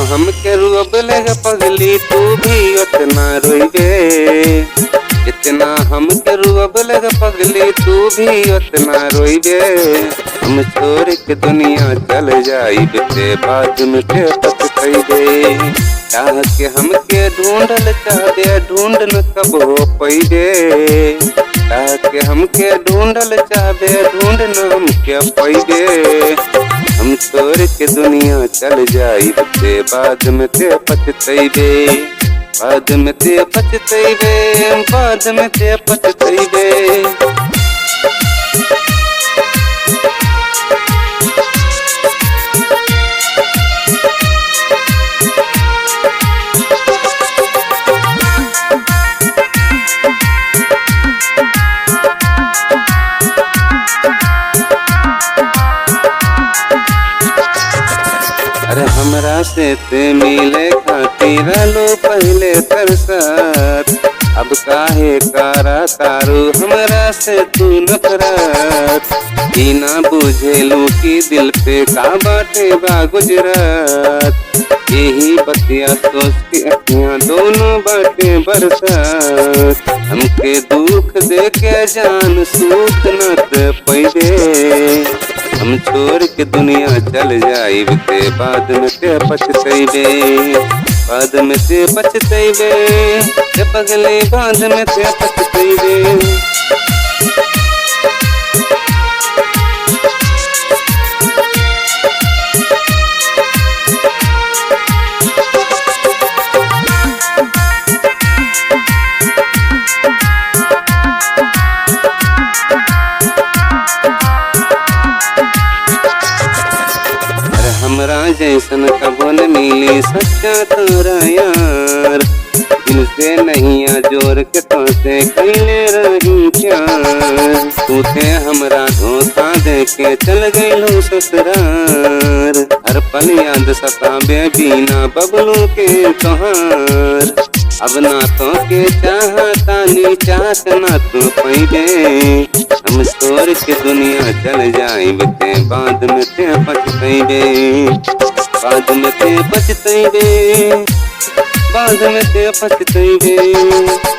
हमके रुअबले पगली तू भी उतना रोइबे। इतना हमके रुअबले पगली तू भी उतना रोइबे। हम छोड़ के दुनिया चल जाइब ते बाद में के पछताइबे। चाह के हमके ढूंढल चाहबे ढूंढ न कब हो पइबे। चाह के हमके ढूंढल चाहबे ढूंढ न हमके पइबे। हम छोड़ के दुनिया चल जाइब ते बाद में ते पछताइबे। बाद में ते पछताइबे बाद में ते पछताइबे। अरे हमरा से ते मिले खातिर लो पहले तरसत। अब काहे कारा तारू हमरा से तू नफरत। ई ना बुझेलू कि दिल पे का बाटे बा गुजरत। यही बतिया सोच के अखियां दोनों बाटे बरसत। हमके दुख दे के जान सुख न पइबे। हम छोड़ के दुनिया चल जाइब ते बाद में ते पछताइबे। बाद में ते पछताइबे ते पगले बाद में ते पछताइबे। हमरा जैसन कबो न मिली सच्चा तोरा यार। दिल से नहीं जोड़ के तो से कैले रही प्यार। तू थे हमरा धोखा दे के चल गइलो ससुरार। हर पल याद सताबे बिना बबलू के तोहार। अब ना तो के चाहता नी चाहत ना तू पइबे। हम छोड़ के दुनिया चल जाइब ते बाद में ते पछताइबे। बाद में ते पछताइबे बाद में ते पछताइबे।